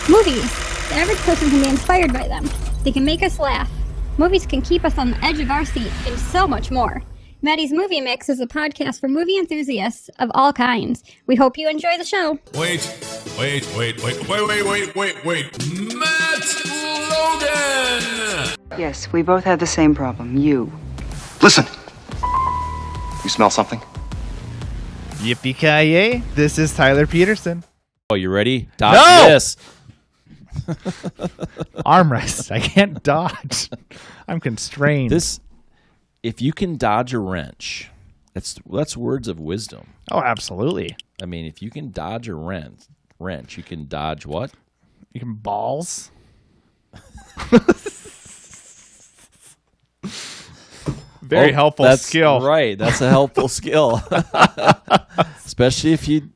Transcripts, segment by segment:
Movies. The average person can be inspired by them. They can make us laugh. Movies can keep us on the edge of our seat, and so much more. Maddie's Movie Mix is a podcast for movie enthusiasts of all kinds. We hope you enjoy the show. Wait. Matt Logan! Yes, we both had the same problem. You. Listen. You smell something? Yippee-ki-yay. This is Tyler Peterson. Oh, you ready? Dodge this. Armrest. I can't dodge. I'm constrained. If you can dodge a wrench, that's words of wisdom. Oh, absolutely. I mean, if you can dodge a wrench, you can dodge what? You can balls. Very helpful skill. Right. That's a helpful skill. Especially if you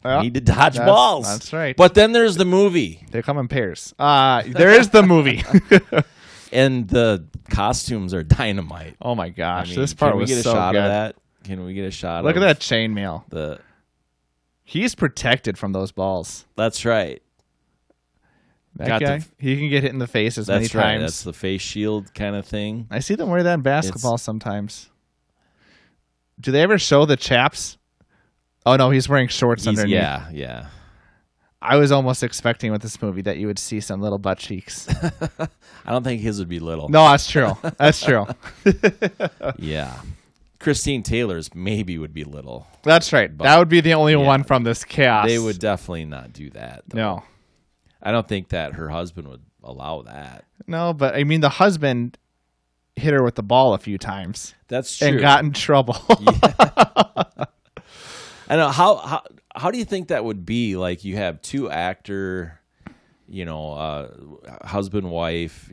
need to dodge balls. That's right. But then there's the movie. They come in pairs. There is the movie. And the costumes are dynamite. Oh my gosh. I mean, this part was so good. Can we get a shot of that? Can we get a shot Look of at that chainmail. He's protected from those balls. That's right. That guy, he can get hit in the face as many times. That's the face shield kind of thing. I see them wear that in basketball sometimes. Do they ever show the chaps? Oh, no, he's wearing shorts underneath. Yeah. I was almost expecting with this movie that you would see some little butt cheeks. I don't think his would be little. No, that's true. That's true. Yeah. Christine Taylor's maybe would be little. That's right. That would be the only one from this cast. They would definitely not do that, though. No. I don't think that her husband would allow that. No, but I mean, the husband hit her with the ball a few times. That's true. And got in trouble. I know. How do you think that would be? Like, you have two actor, husband, wife.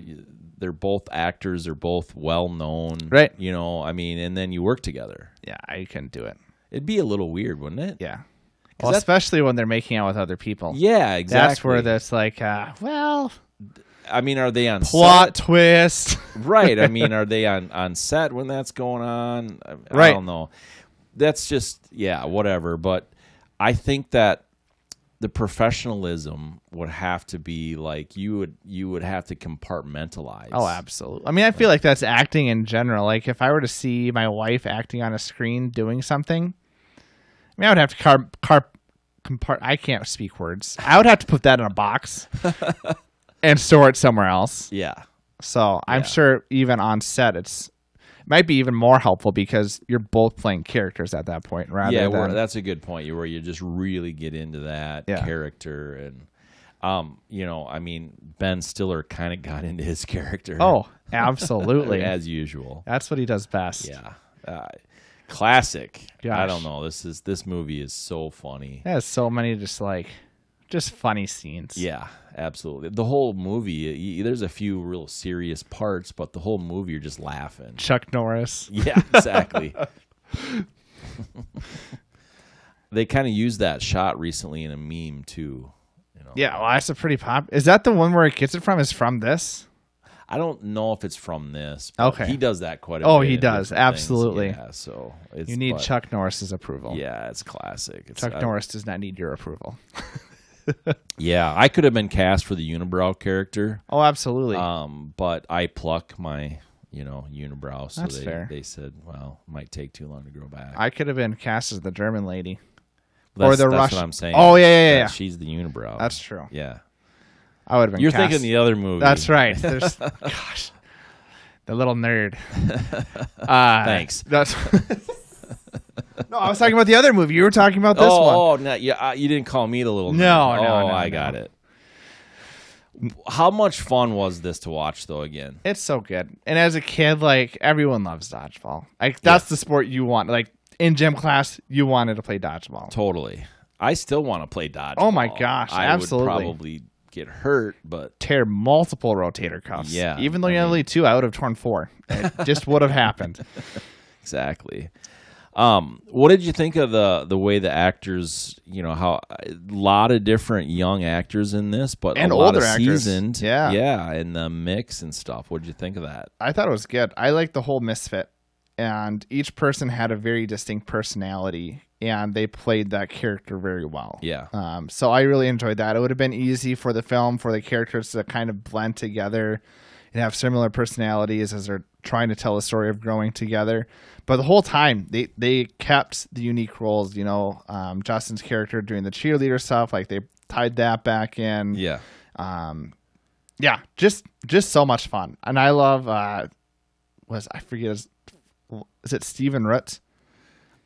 They're both actors. They're both well known. Right. And then you work together. Yeah, I couldn't do it. It'd be a little weird, wouldn't it? Yeah. Well, especially when they're making out with other people. Yeah, exactly. That's where that's like, I mean, are they on plot set? Twist? Right. I mean, are they on set when that's going on? Right. I don't know. That's just, whatever. But I think that the professionalism would have to be like you would have to compartmentalize. Oh, absolutely. I mean, I feel like that's acting in general. Like, if I were to see my wife acting on a screen doing something, I mean, I would have to I can't speak words. I would have to put that in a box and store it somewhere else. Yeah. So I'm sure even on set, it might be even more helpful because you're both playing characters at that point. That's a good point. Where you just really get into that character. And, I mean, Ben Stiller kind of got into his character. Oh, absolutely. As usual. That's what he does best. Yeah. Classic. Gosh. I don't know. This movie is so funny. It has so many just funny scenes. Yeah, absolutely. The whole movie, there's a few real serious parts, but the whole movie you're just laughing. Chuck Norris. Yeah, exactly. They kind of used that shot recently in a meme too. Yeah, well, that's a pretty pop. Is that the one where it gets it from? Is from this? I don't know if it's from this. But okay. He does that quite a bit. Oh, he does. Absolutely. Yeah, so you need Chuck Norris's approval. Yeah, it's classic. Chuck Norris does not need your approval. Yeah, I could have been cast for the unibrow character. Oh, absolutely. But I pluck my, unibrow. So That's fair. They said, well, it might take too long to grow back. I could have been cast as the German lady. Or the Russian. That's what I'm saying. Oh, yeah. She's the unibrow. That's true. Yeah. I would have been You're cast. thinking the other movie. That's right. There's, gosh, the little nerd. Thanks. No, I was talking about the other movie. You were talking about this one. Oh, no, you didn't call me the little nerd. No, I got it. How much fun was this to watch, though, again? It's so good. And as a kid, everyone loves dodgeball. That's the sport you want. In gym class, you wanted to play dodgeball. Totally. I still want to play dodgeball. Oh, my gosh. Absolutely. I would probably get hurt, but tear multiple rotator cuffs. Yeah. Even though you only 2, I would have torn 4. It just would have happened. Exactly. What did you think of the way the actors, how a lot of different young actors in this, but and a lot older of actors. Seasoned. Yeah, and the mix and stuff. What did you think of that? I thought it was good. I liked the whole misfit, and each person had a very distinct personality and they played that character very well. Yeah. So I really enjoyed that. It would have been easy for the film for the characters to kind of blend together and have similar personalities as they're trying to tell a story of growing together. But the whole time they kept the unique roles. You know, Justin's character doing the cheerleader stuff, like they tied that back in. Yeah. Yeah, just so much fun. And I love I forget is it Stephen Root?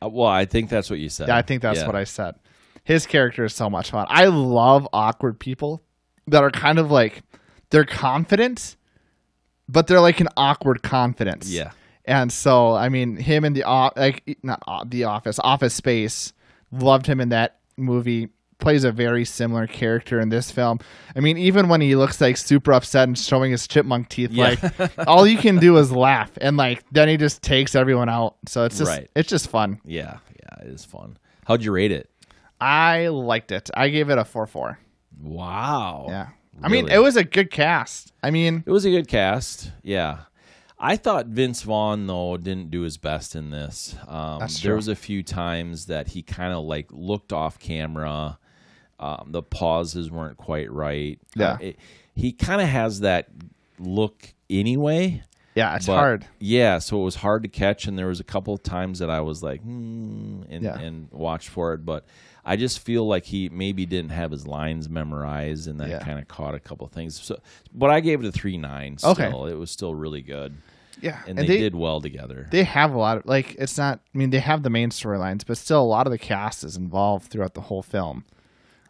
Well, I think that's what you said. Yeah, I think that's what I said. His character is so much fun. I love awkward people that are kind of like, they're confident, but they're like an awkward confidence. Yeah. And so, I mean, him in Office Space, loved him in that movie. Plays a very similar character in this film. I mean, even when he looks like super upset and showing his chipmunk teeth, like all you can do is laugh, and like then he just takes everyone out. So it's just it's just fun. Yeah, it is fun. How'd you rate it? I liked it. I gave it a 4.4. Wow. Yeah. Really? I mean, it was a good cast. I mean, it was a good cast. Yeah. I thought Vince Vaughn, though, didn't do his best in this. That's true. There was a few times that he kind of like looked off camera. The pauses weren't quite right. Yeah. He kind of has that look anyway. Yeah, it's hard. Yeah, so it was hard to catch, and there was a couple of times that I was like, and watched for it. But I just feel like he maybe didn't have his lines memorized, and that kind of caught a couple of things. So, but I gave it a 3.9 still. Okay. It was still really good. Yeah. And they did well together. They have a lot of, like, it's not, I mean, they have the main storylines, but still a lot of the cast is involved throughout the whole film,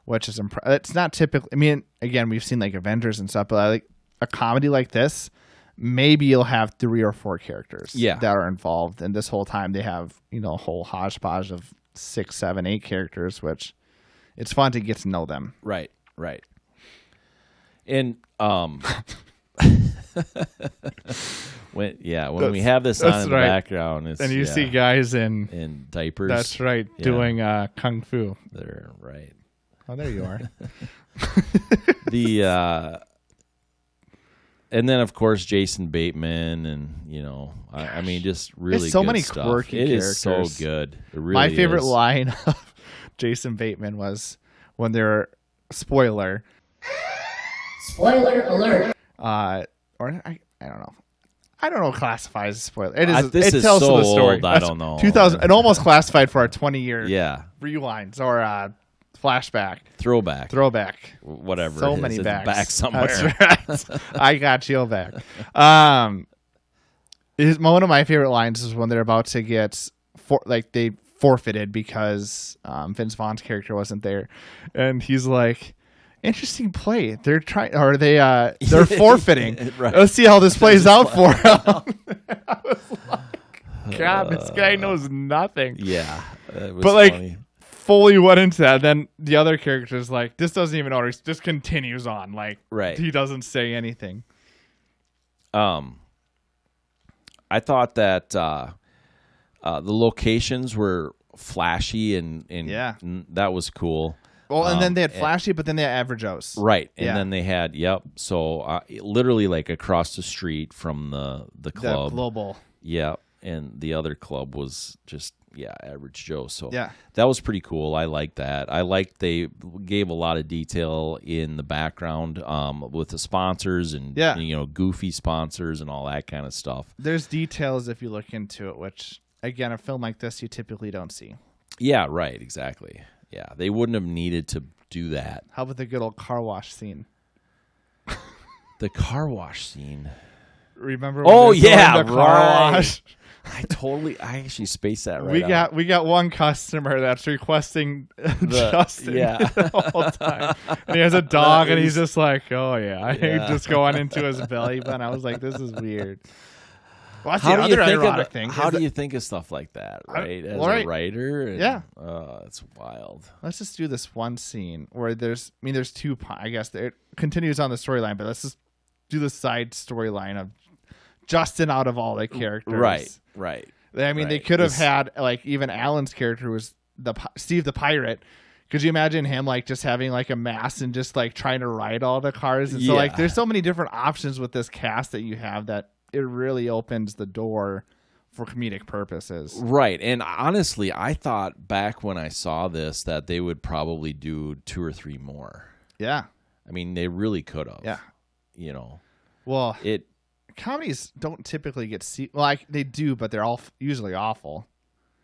which is it's not typical. I mean, again, we've seen like Avengers and stuff, but like a comedy like this, maybe you'll have 3 or 4 characters that are involved. And this whole time they have, you know, a whole hodgepodge of 6, 7, 8 characters, which it's fun to get to know them. Right. And when we have this on in the background, it's, and you see guys in diapers. That's right, doing kung fu. They're right. Oh, there you are. And then of course Jason Bateman, and you know, I mean, just really it's so good many stuff. quirky It characters. is so good. It really My favorite is. line of Jason Bateman was when they're spoiler alert. Or I don't know. I don't know what classifies as a spoiler. It is. This it is tells so the story. old, I don't know. 2000. It almost classified for our 20-year rewinds or flashback, throwback, whatever. So it is. many It's backs. back somewhere. That's right. I got you back. One of my favorite lines is when they're about to get they forfeited because Vince Vaughn's character wasn't there, and he's like, interesting play. They're trying, or they're forfeiting. Right. Let's see how this plays out for him. I was like, God, this guy knows nothing. Yeah, it was but funny. Fully went into that. Then the other character's like, this doesn't even order. Just continues on. Like, he doesn't say anything. I thought that the locations were flashy and that was cool. Well, and then they had flashy, but then they had average O's. Right. And then they had, so literally like across the street from the club. The Global. Yeah. And the other club was just, average Joe. So that was pretty cool. I like that. I liked they gave a lot of detail in the background with the sponsors and, goofy sponsors and all that kind of stuff. There's details if you look into it, which, again, a film like this you typically don't see. Yeah, right. Exactly. Yeah, they wouldn't have needed to do that. How about the good old car wash scene? The car wash scene. Remember? When the car wash. I actually spaced that right. We got one customer that's requesting Justin the whole time, and he has a dog, and he's just like, "Oh yeah," just going into his belly button. I was like, "This is weird." Well, that's the other ironic thing. How do you think of stuff like that, right? As a writer? It's wild. Let's just do this one scene where there's 2, I guess it continues on the storyline, but let's just do the side storyline of Justin out of all the characters. Right. I mean, they could have had, like, even Alan's character was Steve the Pirate. Could you imagine him, like, just having, like, a mask and just, like, trying to ride all the cars? And so, like, there's so many different options with this cast that you have that it really opens the door for comedic purposes. Right. And honestly, I thought back when I saw this that they would probably do 2 or 3 more. Yeah. I mean, they really could have. Yeah. You know. Well, comedies don't typically get they do, but they're all usually awful.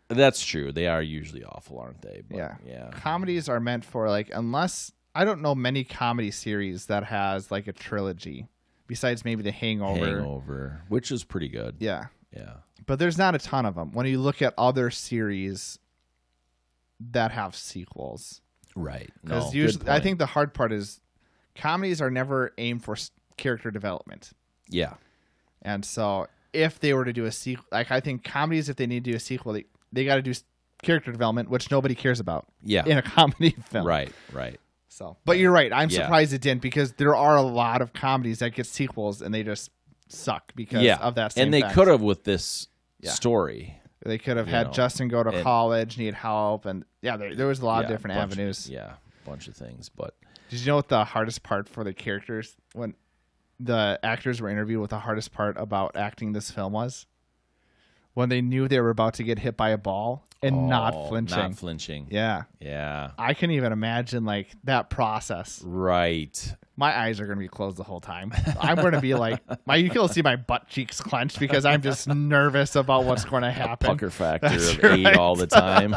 That's true. They are usually awful, aren't they? But, yeah. Comedies are meant for unless I don't know many comedy series that has a trilogy besides maybe The Hangover, which is pretty good. Yeah. Yeah. But there's not a ton of them. When you look at other series that have sequels. Right. Because usually, I think the hard part is comedies are never aimed for character development. Yeah. And so if they were to do a sequel, I think comedies, if they need to do a sequel, they got to do character development, which nobody cares about in a comedy film. Right. So, but you're right. I'm surprised it didn't, because there are a lot of comedies that get sequels and they just suck because of that same And they fact. could have with this story. They could have had Justin go to college, need help, and there was a lot of different avenues. A bunch of things. But did you know what the hardest part for the characters, when the actors were interviewed, what the hardest part about acting this film was? When they knew they were about to get hit by a ball and not flinching. Not flinching. Yeah. Yeah. I can even imagine that process. Right. My eyes are going to be closed the whole time. I'm going to be you can see my butt cheeks clenched because I'm just nervous about what's going to happen. Pucker factor of 8 all the time.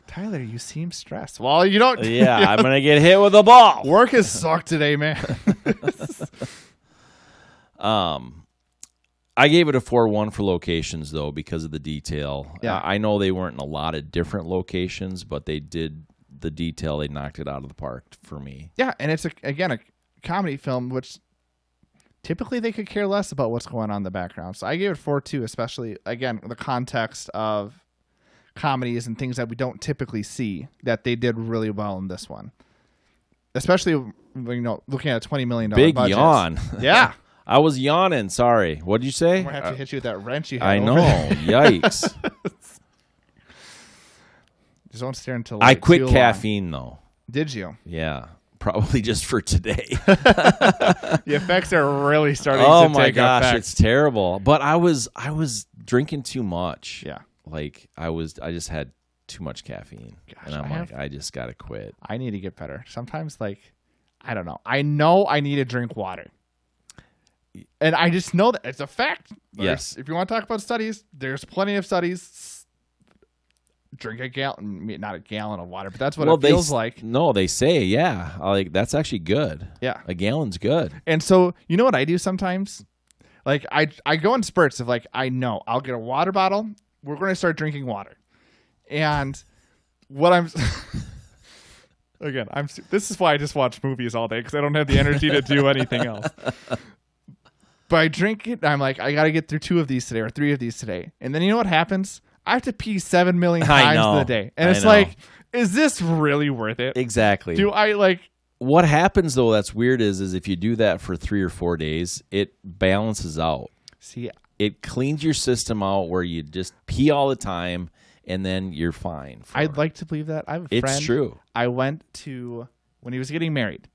Tyler, you seem stressed. Well, you don't. Yeah, I'm going to get hit with a ball. Work has sucked today, man. I gave it a 4-1 for locations, though, because of the detail. Yeah. I know they weren't in a lot of different locations, but they did the detail. They knocked it out of the park for me. Yeah, and it's, again, a comedy film, which typically they could care less about what's going on in the background. So I gave it 4-2, especially, again, the context of comedies and things that we don't typically see, that they did really well in this one. Especially, looking at a $20 million Big budget. yawn. Yeah. I was yawning. Sorry. What did you say? I'm going to have to hit you with that wrench you had. I know. Yikes. Just don't stare into I quit caffeine, though. Did you? Yeah. Probably just for today. The effects are really starting to take effect. Oh, my gosh. It's terrible. But I was drinking too much. Yeah. I just had too much caffeine. Gosh, and I'm I just got to quit. I need to get better. Sometimes, I don't know. I know I need to drink water. And I just know that it's a fact. Yes. If you want to talk about studies, there's plenty of studies. Drink a gallon, not a gallon of water, but that's what it feels like. No, they say, that's actually good. Yeah. A gallon's good. And so, you know what I do sometimes? I go in spurts of I know I'll get a water bottle. We're going to start drinking water. And what I'm... Again, this is why I just watch movies all day, because I don't have the energy to do anything else. But I drink it, and I'm I got to get through 2 of these today or 3 of these today. And then you know what happens? I have to pee 7 million times in the day. And it's is this really worth it? Exactly. Do I What happens, though, that's weird is if you do that for 3 or 4 days, it balances out. See, it cleans your system out where you just pee all the time, and then you're fine. I'd like to believe that. I have a friend. It's true. I went to, when he was getting married,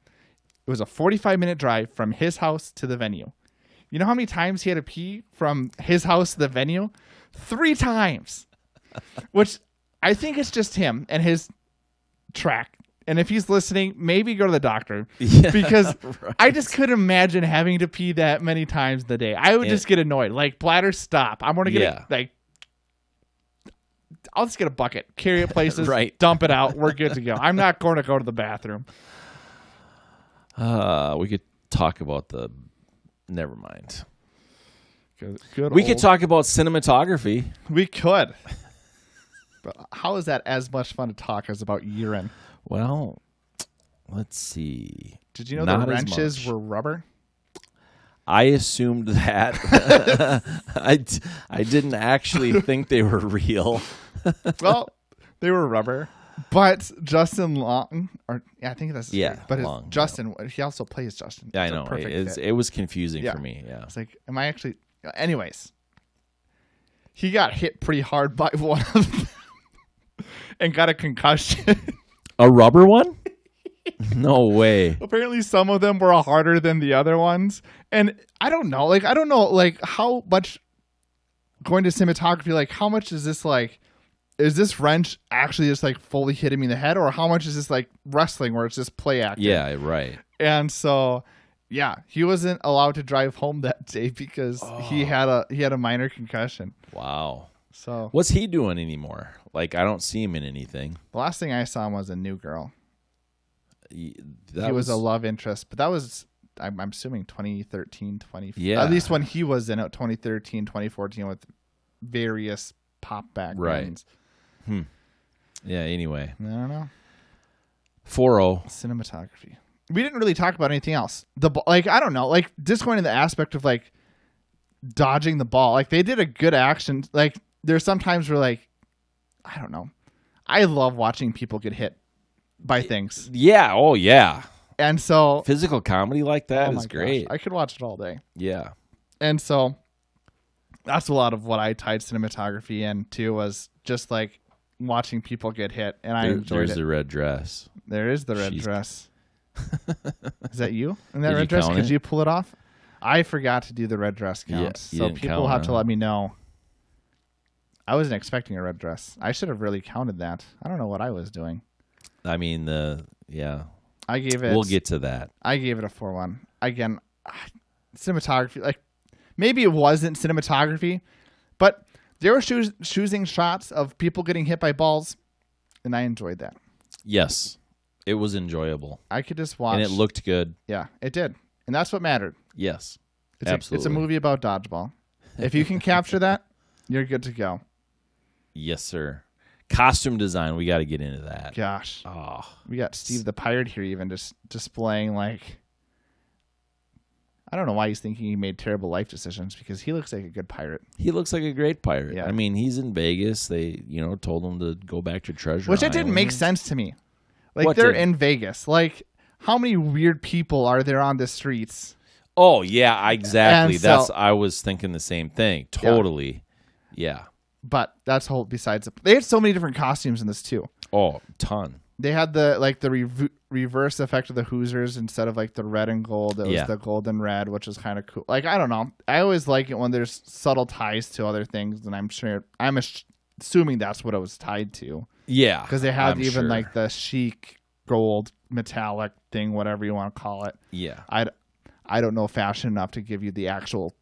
it was a 45-minute drive from his house to the venue. You know how many times he had to pee from his house to the venue? 3 times. Which I think it's just him and his track. And if he's listening, maybe go to the doctor. Yeah, because right. I just couldn't imagine having to pee that many times a day. I would just get annoyed. Bladder, stop. I'm going to get I'll just get a bucket, carry it places, right. Dump it out. We're good to go. I'm not going to go to the bathroom. We could talk about never mind. We could talk about cinematography. We could. But how is that as much fun to talk as about urine? Well, let's see. Did you know the wrenches were rubber? I assumed that. I didn't actually think they were real. Well, they were rubber. But Justin Long, I think that's his name. But Long, Justin, he also plays Justin. Yeah, I know. It was confusing for me. Yeah, it's am I actually? Anyways, he got hit pretty hard by one of them and got a concussion. A rubber one? No way. Apparently, some of them were harder than the other ones, and I don't know. I don't know how much going to cinematography, like how much is this like? Is this wrench actually just like fully hitting me in the head, or how much is this like wrestling where it's just play acting? Yeah, right. And so, yeah, he wasn't allowed to drive home that day because he had a minor concussion. Wow. So what's he doing anymore? Like, I don't see him in anything. The last thing I saw him was a New Girl. He was a love interest, but that was, I'm assuming 2013, 2014. Yeah. At least when he was in it, 2013, 2014 with various pop backgrounds. Right. Yeah, anyway. I don't know. 4-0. Cinematography. We didn't really talk about anything else. I don't know, like just going to the aspect of like dodging the ball. Like they did a good action. Like there's sometimes where like, I don't know. I love watching people get hit by things. Yeah. Oh, yeah. And so physical comedy like that is great. I could watch it all day. Yeah. And so that's a lot of what I tied cinematography in to, was just like watching people get hit. And I enjoyed it. There's the red dress. There is the red dress. Is that you in that Did red dress? count Could it? you pull it off? I forgot to do the red dress count. you So didn't people count, have to huh? let me know. I wasn't expecting a red dress. I should have really counted that. I don't know what I was doing. I mean, yeah. I gave it. We'll get to that. I gave it a 4-1. Again, cinematography. Like maybe it wasn't cinematography, but they were choosing shots of people getting hit by balls, and I enjoyed that. Yes. It was enjoyable. I could just watch. And it looked good. Yeah, it did. And that's what mattered. Yes. It's a movie about dodgeball. If you can capture that, you're good to go. Yes, sir. Costume design, we got to get into that. Gosh. Oh. We got Steve the Pirate here even just displaying like, I don't know why he's thinking he made terrible life decisions, because he looks like a good pirate. He looks like a great pirate. Yeah. I mean, he's in Vegas. They, told him to go back to Treasure Which it Island. didn't make sense to me. Like What they're didn't? in Vegas. Like how many weird people are there on the streets? Oh, yeah, exactly. And so- I was thinking the same thing. Totally. Yeah. But that's whole besides. They had so many different costumes in this too. Oh, ton. They had the reverse effect of the Hoosiers instead of like the red and gold. It was the gold and red, which is kind of cool. Like I don't know. I always like it when there's subtle ties to other things, and I'm assuming that's what it was tied to. Yeah. Because they had I'm even sure. like the chic gold metallic thing, whatever you want to call it. Yeah. I don't know fashion enough to give you the actual,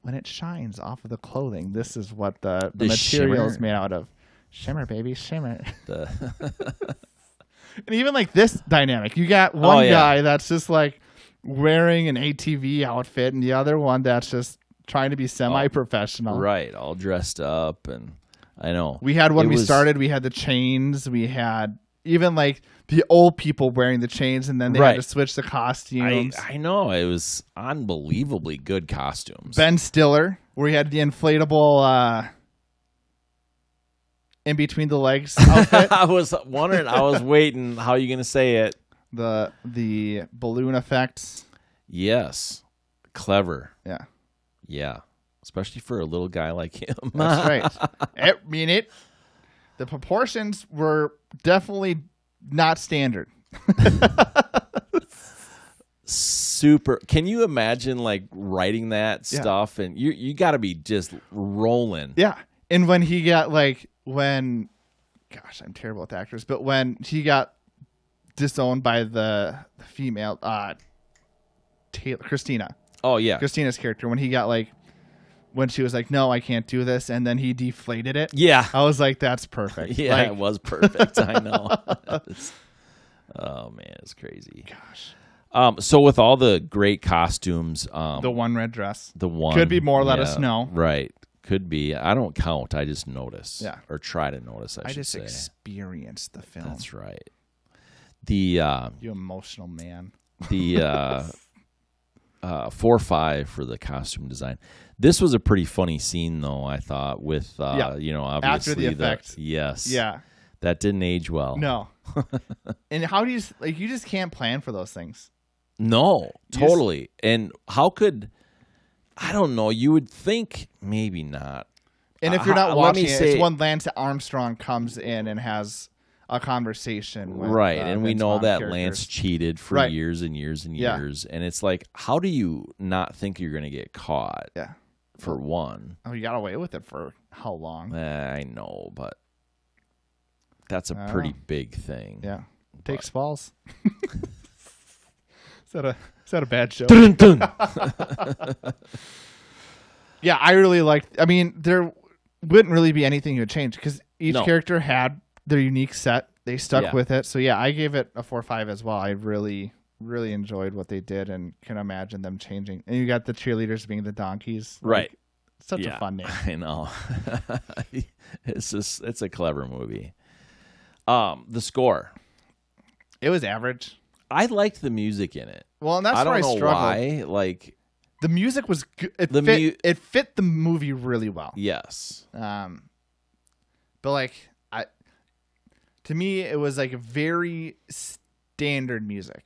when it shines off of the clothing, this is what the material is shimmer. made out of. Shimmer, baby, shimmer. The And even like this dynamic, you got one yeah. guy that's just like wearing an ATV outfit, and the other one that's just trying to be semi-professional. Right. All dressed up. And I know. We had when It we was- started, we had the chains. We had even like the old people wearing the chains, and then they had Right. to switch the costumes. I know. It was unbelievably good costumes. Ben Stiller, where he had the inflatable in between the legs outfit. I was waiting. How are you going to say it? the balloon effects. Yes. Clever. Yeah, Yeah. Especially for a little guy like him. that's right. The proportions were definitely not standard. Super. Can you imagine like writing that stuff? And you got to be just rolling. Yeah, and when he got gosh, I'm terrible with actors, but when he got disowned by the female Christina. Oh, yeah. Christina's character, when he got when she was like, no, I can't do this, and then he deflated it. Yeah. I was like, that's perfect. Yeah, Like, it was perfect. I know. Oh, man, it's crazy. Gosh. So with all the great costumes, The one red dress. the one Could be more, let us know. Right. Could be. I don't count. I just notice. Yeah. Or try to notice, I should just say. experienced the film. That's right. The You emotional man. the 4-5 for the costume design. This was a pretty funny scene, though, I thought, with obviously After the effect. yes, Yeah. that didn't age well. No. And how do you you just can't plan for those things. No, totally. And how could, I don't know, you would think maybe not. And if you're not let watching me it, say- it's when Lance Armstrong comes in and has a conversation with Right, and we Vince know Vaughn that characters. Lance cheated for Right. years and years and Yeah. years. And it's like, how do you not think you're going to get caught? Yeah. for one. Oh, you got away with it for how long? I know, but that's a pretty big thing. Yeah. Takes balls. Is that a bad joke? Yeah, I really liked. I mean, there wouldn't really be anything you would change because each character had their unique set. They stuck with it. So yeah, I gave it a 4.5 as well. I really, really enjoyed what they did and can imagine them changing. And you got the cheerleaders being the donkeys. Right. Like, such a fun name. I know. It's a clever movie. The score. It was average. I liked the music in it. Well, and that's where I struggled. Why. Like, the music was good. It fit the movie really well. Yes. But like, to me, it was like a very standard music.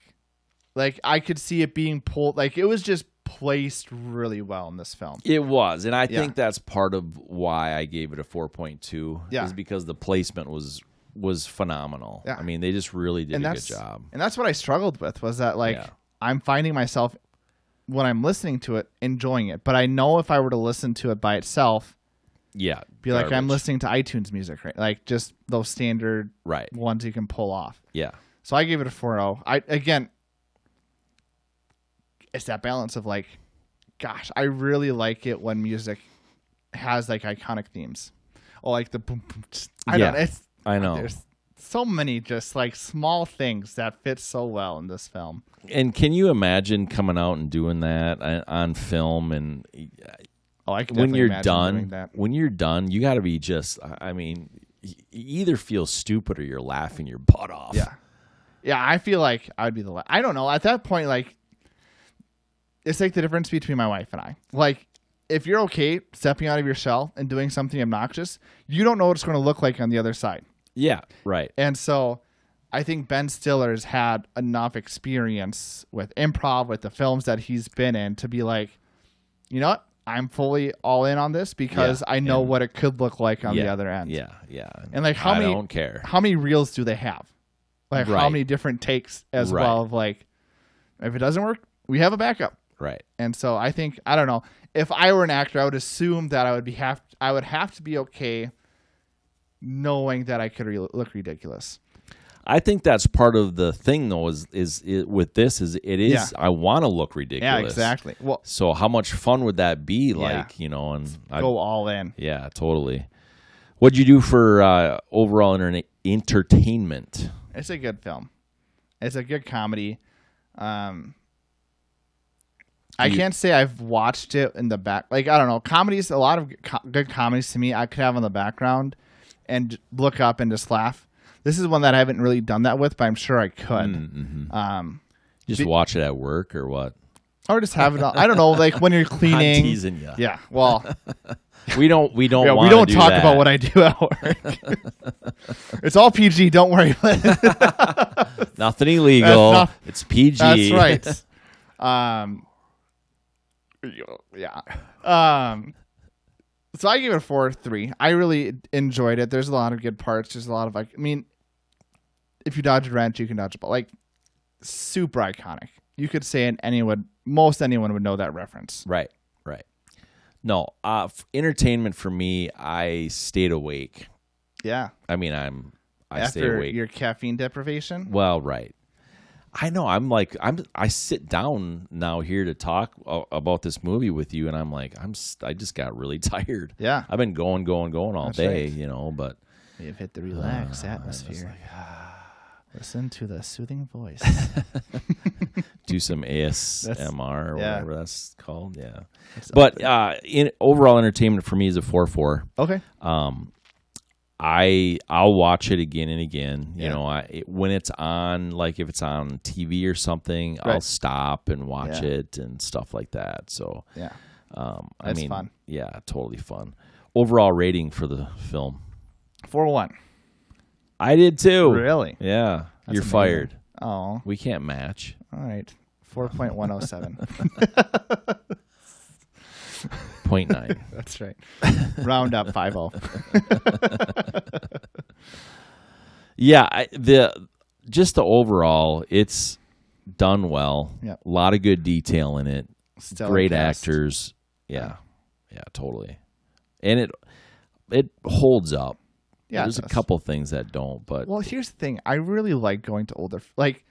Like, I could see it being pulled. Like, it was just placed really well in this film. It was, and I think that's part of why I gave it a 4.2. Yeah. Is because the placement was phenomenal. Yeah. I mean, they just really did a good job. And that's what I struggled with, was that like I'm finding myself when I'm listening to it enjoying it, but I know if I were to listen to it by itself, be like I'm listening to iTunes music, right? Like just those standard ones you can pull off. Yeah. So I gave it a 4.0. Again, it's that balance of like, gosh, I really like it when music has like iconic themes. Or like the boom boom. I know. There's so many just like small things that fit so well in this film. And can you imagine coming out and doing that on film? And I can when you're done, you got to be just. I mean, you either feel stupid or you're laughing your butt off. Yeah. I feel like I'd be the. I don't know. At that point, like, it's like the difference between my wife and I. Like, if you're okay stepping out of your shell and doing something obnoxious, you don't know what it's going to look like on the other side. Yeah, right. And so I think Ben Stiller's had enough experience with improv, with the films that he's been in, to be like, you know what? I'm fully all in on this because I know what it could look like on the other end. Yeah. And like, I don't care. How many reels do they have? Like, how many different takes as well of like, if it doesn't work, we have a backup. Right. And so I think, I don't know, if I were an actor, I would assume that I would have to be okay knowing that I could look ridiculous. I think that's part of the thing, though, is with this I want to look ridiculous. Yeah, exactly. Well, so how much fun would that be? Like, you know, and go all in. Yeah, totally. What'd you do for overall entertainment? It's a good film. It's a good comedy. I can't say I've watched it in the back. Like, I don't know. Comedies, a lot of good comedies to me, I could have on the background and look up and just laugh. This is one that I haven't really done that with, but I'm sure I could. Mm-hmm. Just watch it at work or what? Or just have it on. I don't know, like when you're cleaning. I'm teasing you. Yeah, well. we don't talk about what I do at work. It's all PG, don't worry. Nothing illegal. It's PG. That's right. Yeah. So I gave it a 4.3. I really enjoyed it. There's a lot of good parts. There's a lot of like, I mean, if you dodge a wrench, you can dodge a ball. Like, super iconic. You could say most anyone would know that reference. Right. No, entertainment for me, I stayed awake. Yeah. I mean, I stayed awake. After your caffeine deprivation? Well, right. I know. I sit down now here to talk about this movie with you, and I'm like, I just got really tired. Yeah. I've been going all day, right. You know, but you've hit the relaxed atmosphere. Listen to the soothing voice. Do some ASMR or whatever that's called. Yeah. But in overall entertainment for me is a 4.4. Okay. I'll watch it again and again. You know, when it's on, like if it's on TV or something, I'll stop and watch it and stuff like that. So I mean, fun. Yeah, totally fun. Overall rating for the film, 4.1. I did too. Really? Yeah. That's You're amazing. fired. Oh, we can't match. All right, 4.107. 0.9. That's right. Round up 5.0. Yeah, just the overall, it's done well. Yeah. A lot of good detail in it. Stellar Great cast. actors. Yeah. totally. And it holds up. Yeah, there's a couple things that don't, but well, here's the thing. I really like going to older, like,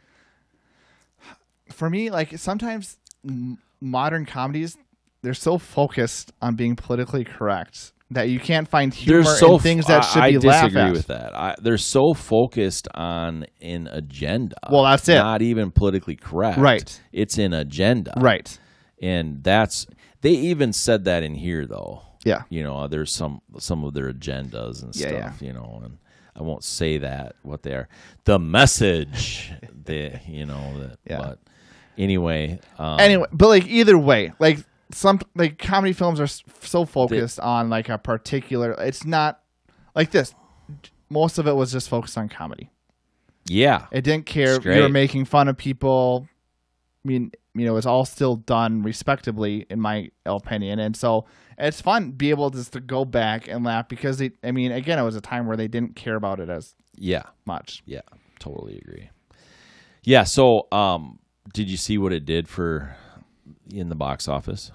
for me, like, sometimes modern comedies, they're so focused on being politically correct that you can't find humor in things that should be laughed at. I disagree with that. They're so focused on an agenda. Well, that's it. Not even politically correct. Right. It's an agenda. Right. And they even said that in here, though. Yeah. You know, there's some of their agendas and stuff, you know, and I won't say what they are. The message, but anyway. But like either way, like some like comedy films are so focused on like a particular, it's not like this. Most of it was just focused on comedy. Yeah. It didn't care if you were making fun of people. I mean, you know, it's all still done respectably, in my opinion. And so it's fun to be able to go back and laugh because, again, it was a time where they didn't care about it as much. Yeah, totally agree. Yeah, so did you see what it did in the box office?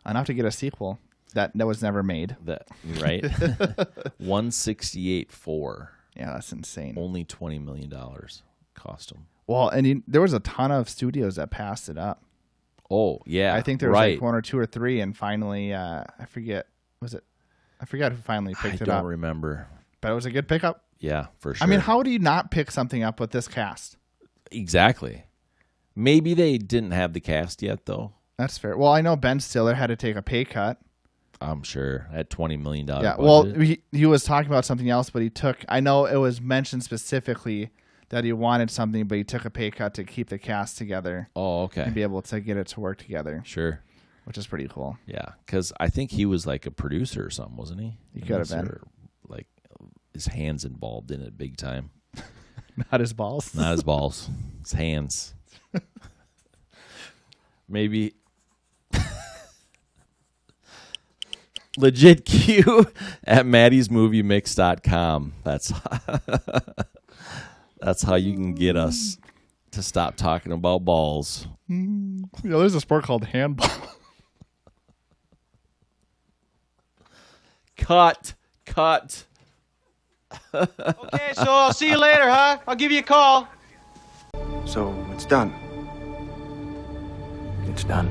Enough to get a sequel that was never made. Right? 168.4. Yeah, that's insane. Only $20 million cost them. Well, and there was a ton of studios that passed it up. Oh, yeah. I think there was like one or two or three, and finally, I forget who finally picked it up. I don't remember. But it was a good pickup. Yeah, for sure. I mean, how do you not pick something up with this cast? Exactly. Maybe they didn't have the cast yet, though. That's fair. Well, I know Ben Stiller had to take a pay cut. I'm sure at $20 million. Yeah. Budget. Well, he was talking about something else, but I know it was mentioned specifically that he wanted something, but he took a pay cut to keep the cast together. Oh, okay. And be able to get it to work together. Sure. Which is pretty cool. Yeah, because I think he was like a producer or something, wasn't he? He could have been. Or like his hands involved in it big time. Not his balls. Not his balls. His hands. Maybe. LegitQ at Matty'sMovieMix.com. That's how you can get us to stop talking about balls. There's a sport called handball. Cut. Okay, so I'll see you later, huh? I'll give you a call. So it's done. It's done.